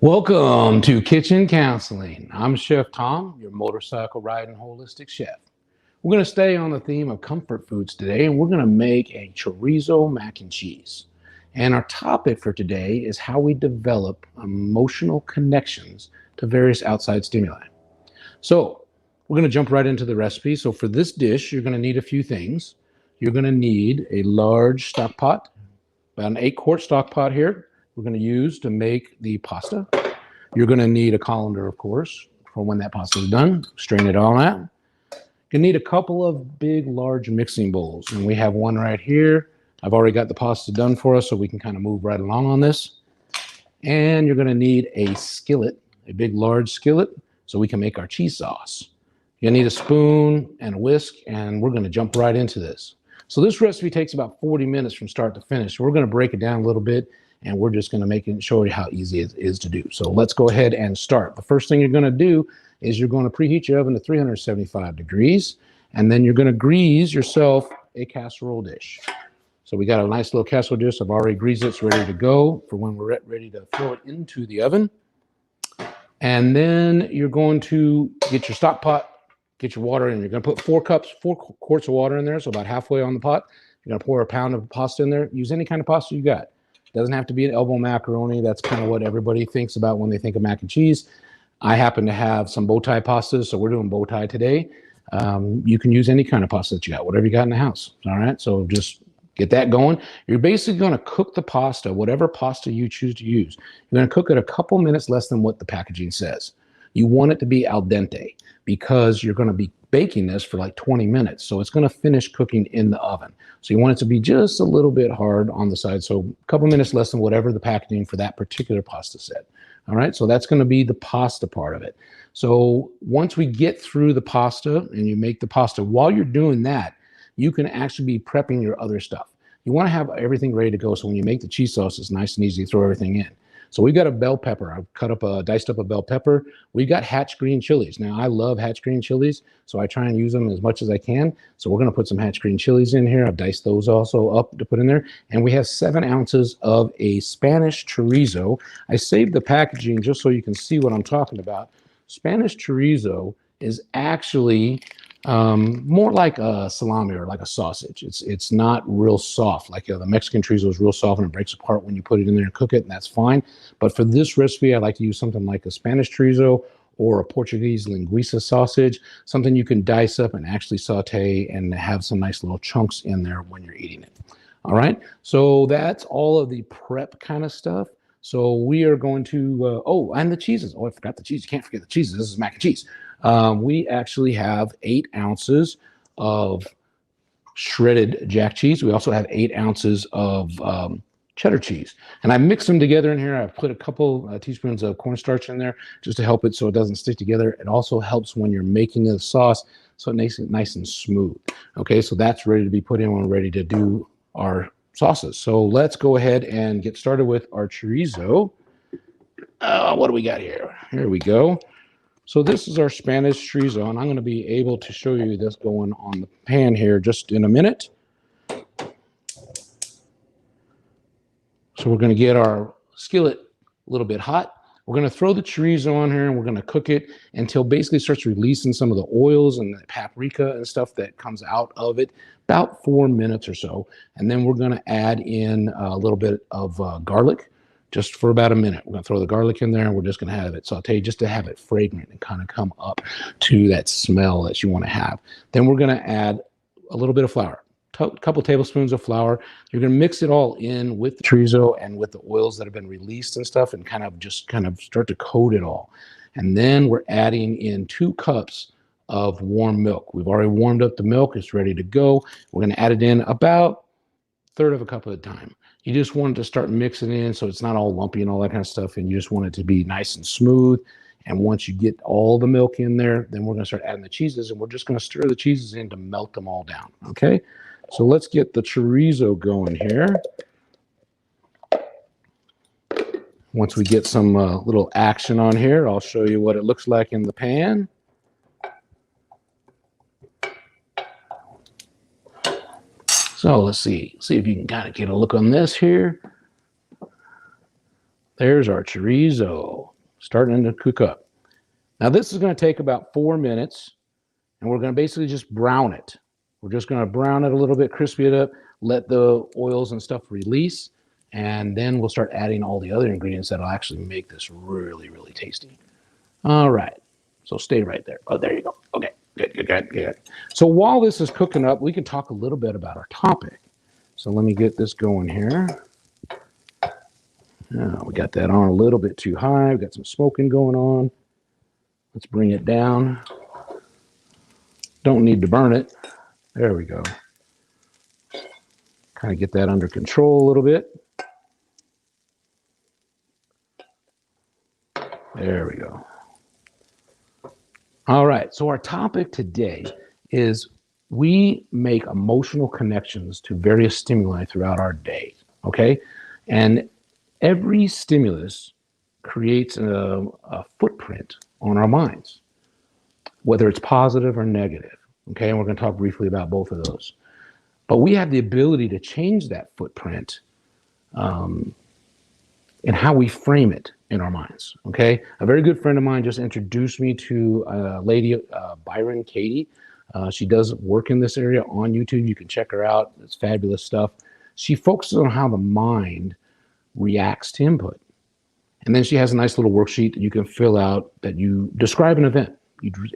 Welcome to Kitchen Counseling. I'm Chef Tom, your motorcycle riding holistic chef. We're going to stay on the theme of comfort foods today, and we're going to make a chorizo mac and cheese. And our topic for today is how we develop emotional connections to various outside stimuli. So we're going to jump right into the recipe. So for this dish, you're going to need a few things. You're going to need a large stock pot, about an 8-quart stock pot here. We're going to use to make the pasta. You're going to need a colander, of course, for when that pasta is done. Strain it all out. You need a couple of big, large mixing bowls, and we have one right here. I've already got the pasta done for us, so we can kind of move right along on this. And you're going to need a skillet, a big, large skillet, so we can make our cheese sauce. You're going to need a spoon and a whisk, and we're going to jump right into this. So this recipe takes about 40 minutes from start to finish. We're going to break it down a little bit, and we're just going to show you how easy it is to do. So let's go ahead and start. The first thing you're going to do is you're going to preheat your oven to 375 degrees, and then you're going to grease yourself a casserole dish. So we got a nice little casserole dish. I've already greased it. It's ready to go for when we're ready to throw it into the oven. And then you're going to get your stock pot, get your water in. You're going to put 4 quarts of water in there, so about halfway on the pot. You're going to pour a pound of pasta in there. Use any kind of pasta you got. Doesn't have to be an elbow macaroni. That's kind of what everybody thinks about when they think of mac and cheese. I happen to have some bow tie pastas, so we're doing bow tie today. You can use any kind of pasta that you got, whatever you got in the house. All right, so just get that going. You're basically going to cook the pasta, whatever pasta you choose to use. You're going to cook it a couple minutes less than what the packaging says. You want it to be al dente because you're going to be baking this for like 20 minutes. So it's going to finish cooking in the oven. So you want it to be just a little bit hard on the side. So a couple minutes less than whatever the packaging for that particular pasta said. All right, so that's going to be the pasta part of it. So once we get through the pasta and you make the pasta, while you're doing that, you can actually be prepping your other stuff. You want to have everything ready to go. So when you make the cheese sauce, it's nice and easy to throw everything in. So we've got a bell pepper. I've diced up a bell pepper. We've got Hatch green chilies. Now, I love Hatch green chilies, so I try and use them as much as I can. So we're going to put some Hatch green chilies in here. I've diced those also up to put in there. And we have 7 ounces of a Spanish chorizo. I saved the packaging just so you can see what I'm talking about. Spanish chorizo is actually more like a salami or like a sausage. It's not real soft. Like the Mexican chorizo is real soft and it breaks apart when you put it in there and cook it, and that's fine. But for this recipe, I like to use something like a Spanish chorizo or a Portuguese linguiça sausage, something you can dice up and actually saute and have some nice little chunks in there when you're eating it. All right, so that's all of the prep kind of stuff. So we are going to, and the cheeses. Oh, I forgot the cheese. You can't forget the cheeses. This is mac and cheese. We actually have 8 ounces of shredded jack cheese. We also have 8 ounces of cheddar cheese. And I mixed them together in here. I've put a couple teaspoons of cornstarch in there just to help it so it doesn't stick together. It also helps when you're making the sauce so it makes it nice and smooth. Okay, so that's ready to be put in when we're ready to do our sauces. So let's go ahead and get started with our chorizo. What do we got here? Here we go. So this is our Spanish chorizo, and I'm going to be able to show you this going on the pan here just in a minute. So we're going to get our skillet a little bit hot. We're going to throw the chorizo on here, and we're going to cook it until basically it starts releasing some of the oils and the paprika and stuff that comes out of it, about 4 minutes or so. And then we're going to add in a little bit of garlic. Just for about a minute. We're going to throw the garlic in there, and we're just going to have it sauteed just to have it fragrant and kind of come up to that smell that you want to have. Then we're going to add a little bit of flour, a couple tablespoons of flour. You're going to mix it all in with the chorizo and with the oils that have been released and stuff, and kind of start to coat it all. And then we're adding in 2 cups of warm milk. We've already warmed up the milk. It's ready to go. We're going to add it in about 1/3 of a cup at a time. You just want it to start mixing in so it's not all lumpy and all that kind of stuff, and you just want it to be nice and smooth. And once you get all the milk in there, then we're going to start adding the cheeses, and we're just going to stir the cheeses in to melt them all down. Okay, so let's get the chorizo going here. Once we get some little action on here, I'll show you what it looks like in the pan. So let's see if you can kind of get a look on this here. There's our chorizo. starting to cook up. Now this is going to take about 4 minutes, and we're going to basically just brown it. We're just going to brown it a little bit, crispy it up, let the oils and stuff release, and then we'll start adding all the other ingredients that'll actually make this really, really tasty. All right, so stay right there. Oh, there you go. Okay, good. So while this is cooking up, we can talk a little bit about our topic. So let me get this going here. We got that on a little bit too high. We got some smoking going on. Let's bring it down. Don't need to burn it. There we go. Kind of get that under control a little bit. There we go. All right, so our topic today is we make emotional connections to various stimuli throughout our day, okay? And every stimulus creates a footprint on our minds, whether it's positive or negative, okay? And we're gonna talk briefly about both of those. But we have the ability to change that footprint and how we frame it in our minds, okay? A very good friend of mine just introduced me to a lady, Byron Katie. She does work in this area on YouTube. You can check her out. It's fabulous stuff. She focuses on how the mind reacts to input. And then she has a nice little worksheet that you can fill out that you describe an event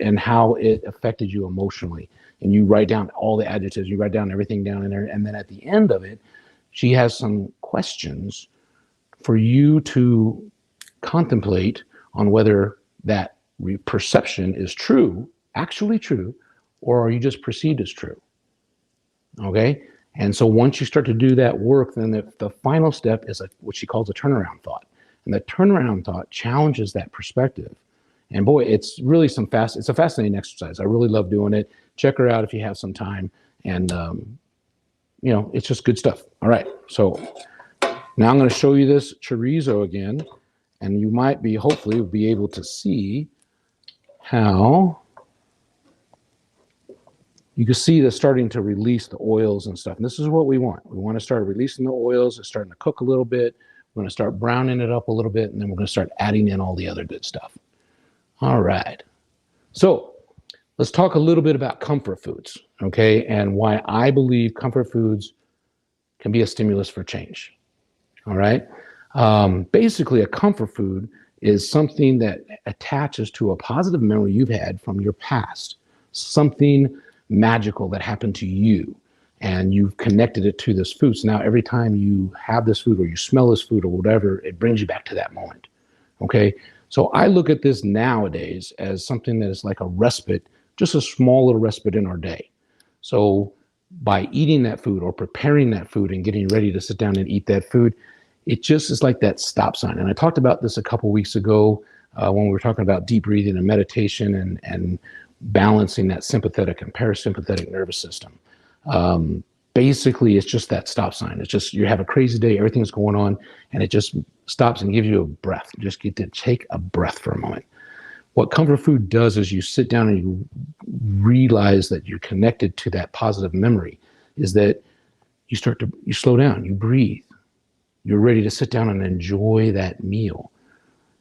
and how it affected you emotionally. And you write down all the adjectives, you write down everything down in there. And then at the end of it, she has some questions for you to contemplate on whether that perception is true, actually true, or are you just perceived as true? Okay? And so once you start to do that work, then the final step is what she calls a turnaround thought. And the turnaround thought challenges that perspective. And boy, it's really it's a fascinating exercise. I really love doing it. Check her out if you have some time. And, it's just good stuff. All right. So now I'm going to show you this chorizo again. And you might hopefully be able to see how you can see this starting to release the oils and stuff. And this is what we want. We want to start releasing the oils. It's starting to cook a little bit. We're going to start browning it up a little bit, and then we're going to start adding in all the other good stuff. All right. So let's talk a little bit about comfort foods, okay, and why I believe comfort foods can be a stimulus for change. All right. Basically, a comfort food is something that attaches to a positive memory you've had from your past, something magical that happened to you, and you've connected it to this food. So now every time you have this food or you smell this food or whatever, it brings you back to that moment. Okay. So I look at this nowadays as something that is like a respite, just a small little respite in our day. So by eating that food or preparing that food and getting ready to sit down and eat that food, it just is like that stop sign. And I talked about this a couple of weeks ago when we were talking about deep breathing and meditation and balancing that sympathetic and parasympathetic nervous system. Basically, it's just that stop sign. It's just you have a crazy day, everything's going on, and it just stops and gives you a breath. You just get to take a breath for a moment. What comfort food does is you sit down and you realize that you're connected to that positive memory, is that you slow down, you breathe. You're ready to sit down and enjoy that meal.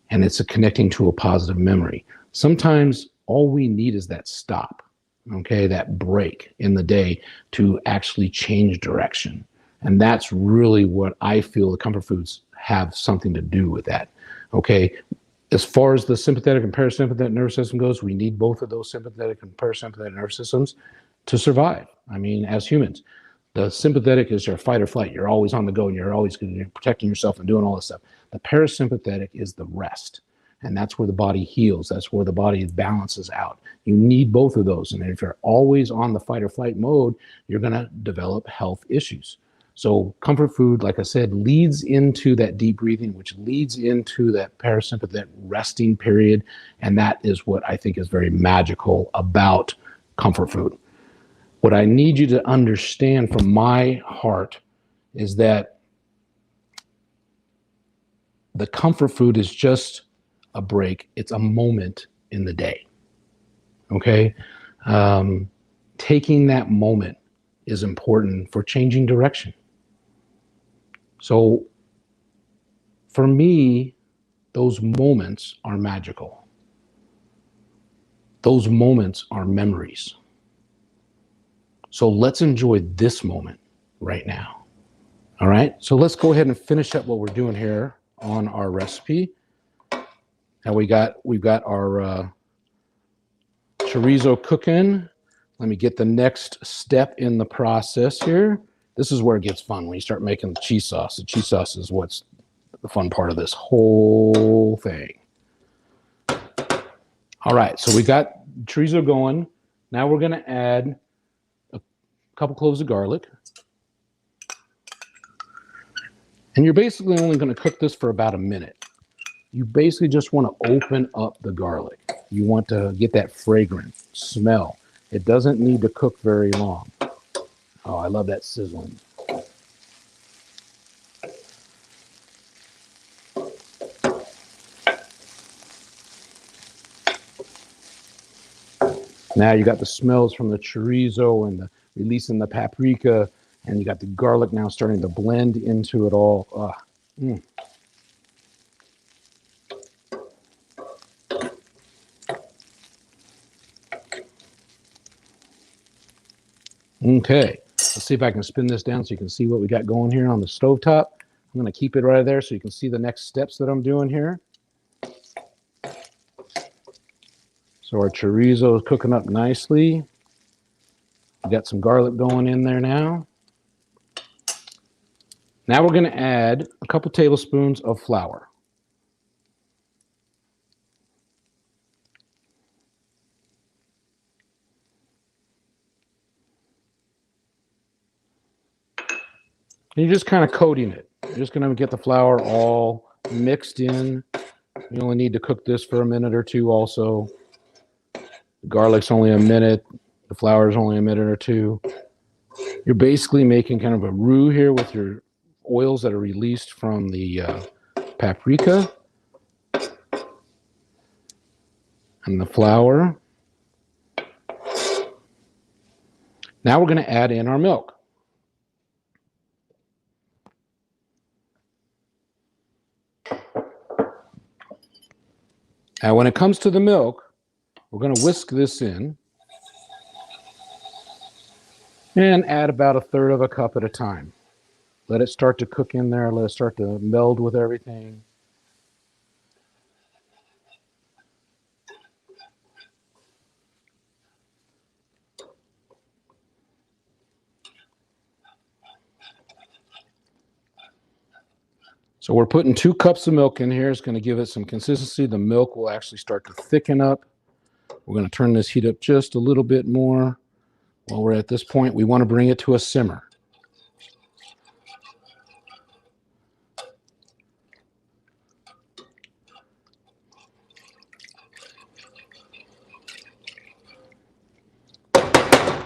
And it's connecting to a positive memory. Sometimes all we need is that stop, okay, that break in the day to actually change direction. And that's really what I feel the comfort foods have something to do with that, okay? As far as the sympathetic and parasympathetic nervous system goes, we need both of those sympathetic and parasympathetic nervous systems to survive. I mean, as humans. The sympathetic is your fight or flight. You're always on the go and you're always protecting yourself and doing all this stuff. The parasympathetic is the rest. And that's where the body heals. That's where the body balances out. You need both of those. And if you're always on the fight or flight mode, you're going to develop health issues. So comfort food, like I said, leads into that deep breathing, which leads into that parasympathetic resting period. And that is what I think is very magical about comfort food. What I need you to understand from my heart is that the comfort food is just a break. It's a moment in the day. Okay? Taking that moment is important for changing direction. So for me, those moments are magical. Those moments are memories. So let's enjoy this moment right now. All right, so let's go ahead and finish up what we're doing here on our recipe. Now we've got our chorizo cooking. Let me get the next step in the process here. This is where it gets fun, when you start making the cheese sauce. The cheese sauce is what's the fun part of this whole thing. All right, so we got chorizo going. Now we're going to add a couple cloves of garlic. And you're basically only going to cook this for about a minute. You basically just want to open up the garlic. You want to get that fragrant smell. It doesn't need to cook very long. Oh, I love that sizzling. Now you got the smells from the chorizo and the releasing the paprika, and you got the garlic now starting to blend into it all. Okay, let's see if I can spin this down so you can see what we got going here on the stovetop. I'm going to keep it right there so you can see the next steps that I'm doing here. So our chorizo is cooking up nicely. We got some garlic going in there now. Now we're going to add a couple tablespoons of flour. And you're just kind of coating it. You're just going to get the flour all mixed in. You only need to cook this for a minute or two also. The garlic's only a minute. The flour is only a minute or two. You're basically making kind of a roux here with your oils that are released from the paprika and the flour. Now we're going to add in our milk. Now, when it comes to the milk, we're going to whisk this in and add about 1/3 cup at a time. Let it start to cook in there. Let it start to meld with everything. So we're putting 2 cups of milk in here. It's going to give it some consistency. The milk will actually start to thicken up. We're going to turn this heat up just a little bit more. While we're at this point, we want to bring it to a simmer.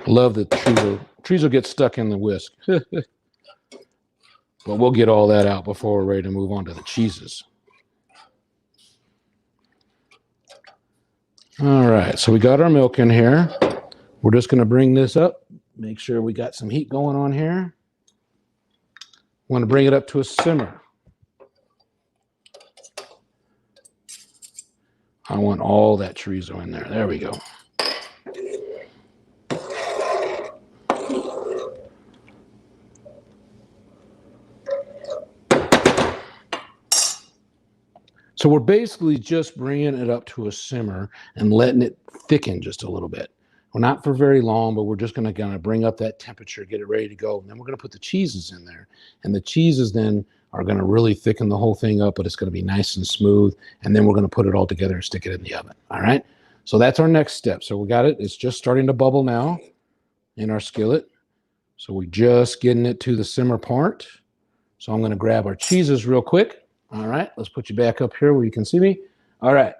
Love that chorizo gets stuck in the whisk. But we'll get all that out before we're ready to move on to the cheeses. All right, so we got our milk in here. We're just going to bring this up. Make sure we got some heat going on here. Want to bring it up to a simmer. I want all that chorizo in there. There we go. So we're basically just bringing it up to a simmer and letting it thicken just a little bit. We're not for very long, but we're just going to bring up that temperature, get it ready to go. And then we're going to put the cheeses in there. And the cheeses then are going to really thicken the whole thing up, but it's going to be nice and smooth. And then we're going to put it all together and stick it in the oven. All right. So that's our next step. So we got it. It's just starting to bubble now in our skillet. So we're just getting it to the simmer part. So I'm going to grab our cheeses real quick. All right, let's put you back up here where you can see me. All right,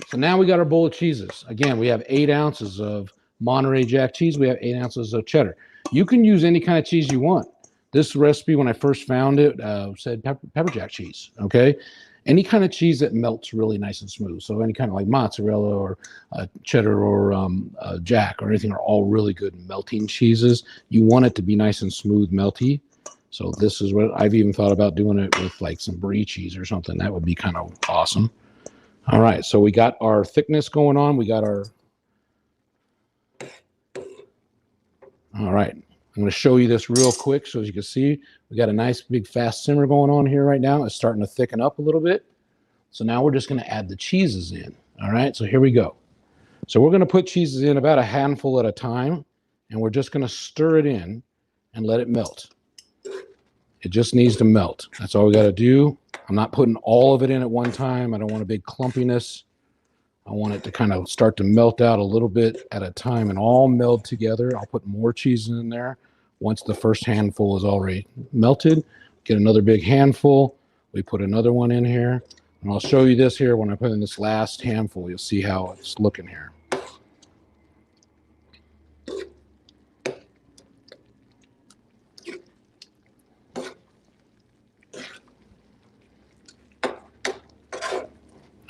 so now we got our bowl of cheeses. Again, we have 8 ounces of Monterey Jack cheese. We have 8 ounces of cheddar. You can use any kind of cheese you want. This recipe, when I first found it, said pepper jack cheese, okay? Any kind of cheese that melts really nice and smooth. So any kind of like mozzarella or cheddar or jack or anything are all really good melting cheeses. You want it to be nice and smooth, melty. So this is what I've even thought about doing it with like some brie cheese or something. That would be kind of awesome. All right, so we got our thickness going on. We got our... All right, I'm going to show you this real quick so as you can see, we got a nice big fast simmer going on here right now. It's starting to thicken up a little bit. So now we're just going to add the cheeses in. All right, so here we go. So we're going to put cheeses in about a handful at a time, and we're just going to stir it in and let it melt. It just needs to melt. That's all we got to do. I'm not putting all of it in at one time. I don't want a big clumpiness. I want it to kind of start to melt out a little bit at a time and all meld together. I'll put more cheese in there once the first handful is already melted. Get another big handful. We put another one in here. And I'll show you this here when I put in this last handful. You'll see how it's looking here.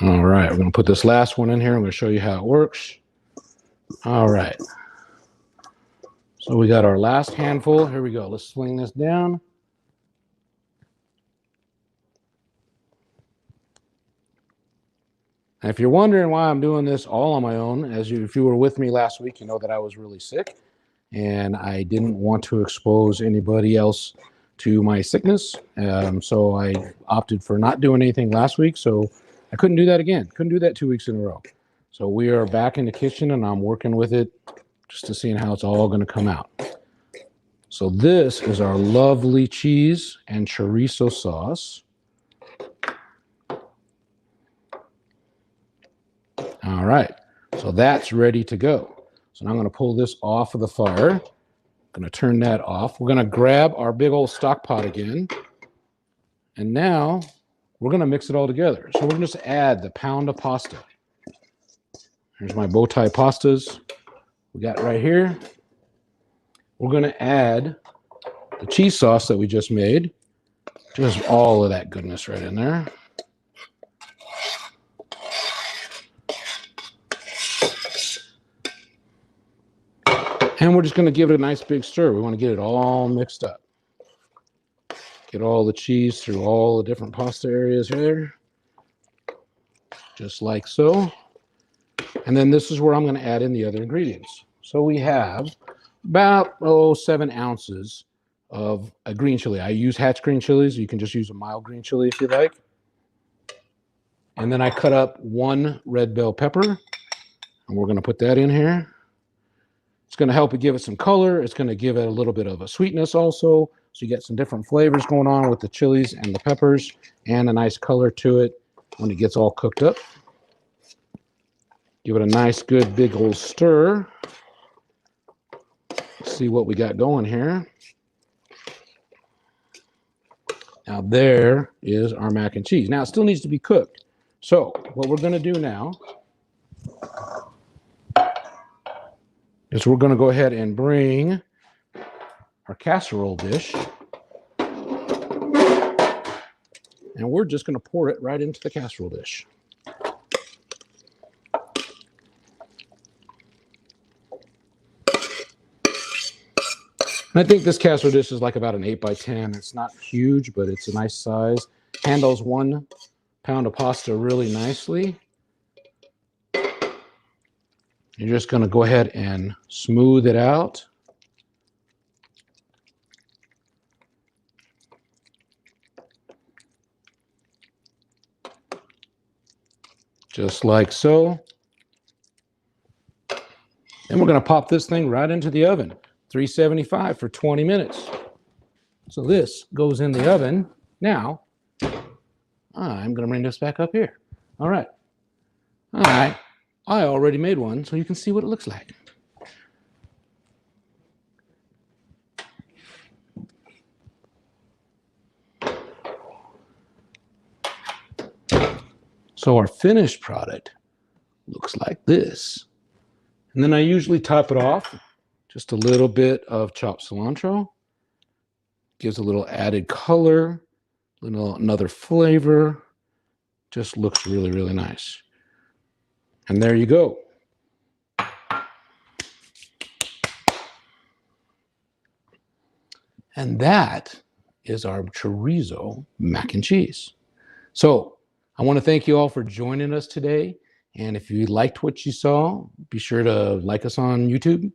All right, we're going to put this last one in here. I'm going to show you how it works. All right. So we got our last handful. Here we go. Let's swing this down. And if you're wondering why I'm doing this all on my own, if you were with me last week, you know that I was really sick and I didn't want to expose anybody else to my sickness. So I opted for not doing anything last week. So I couldn't do that again. Couldn't do that 2 weeks in a row. So we are back in the kitchen and I'm working with it just to see how it's all going to come out. So this is our lovely cheese and chorizo sauce. All right, so that's ready to go. So now I'm going to pull this off of the fire. I'm going to turn that off. We're going to grab our big old stock pot again. And now we're going to mix it all together. So we're going to just add the pound of pasta. Here's my bow tie pastas we got right here. We're going to add the cheese sauce that we just made. Just all of that goodness right in there. And we're just going to give it a nice big stir. We want to get it all mixed up. Get all the cheese through all the different pasta areas here. Just like so. And then this is where I'm going to add in the other ingredients. So we have about 7 ounces of a green chili. I use Hatch green chilies. You can just use a mild green chili if you like. And then I cut up 1 red bell pepper. And we're going to put that in here. It's going to help it give it some color. It's going to give it a little bit of a sweetness also. So you get some different flavors going on with the chilies and the peppers and a nice color to it when it gets all cooked up. Give it a nice, good, big old stir. Let's see what we got going here. Now there is our mac and cheese. Now it still needs to be cooked. So what we're going to do now is we're going to go ahead and bring our casserole dish. And we're just going to pour it right into the casserole dish. And I think this casserole dish is like about an 8 by 10. It's not huge, but it's a nice size. Handles 1 pound of pasta really nicely. You're just going to go ahead and smooth it out. Just like so. And we're going to pop this thing right into the oven, 375 for 20 minutes. So this goes in the oven. Now, I'm going to bring this back up here. All right. All right. I already made one, so you can see what it looks like. So our finished product looks like this. And then I usually top it off just a little bit of chopped cilantro. Gives a little added color, another flavor. Just looks really, really nice. And there you go. And that is our chorizo mac and cheese. So I want to thank you all for joining us today. And if you liked what you saw, be sure to like us on YouTube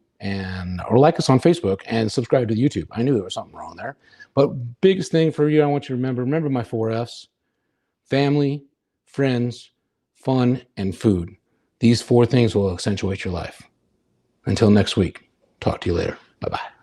or like us on Facebook and subscribe to YouTube. I knew there was something wrong there. But biggest thing for you, I want you to remember my 4Fs: family, friends, fun, and food. These 4 things will accentuate your life. Until next week, talk to you later. Bye-bye.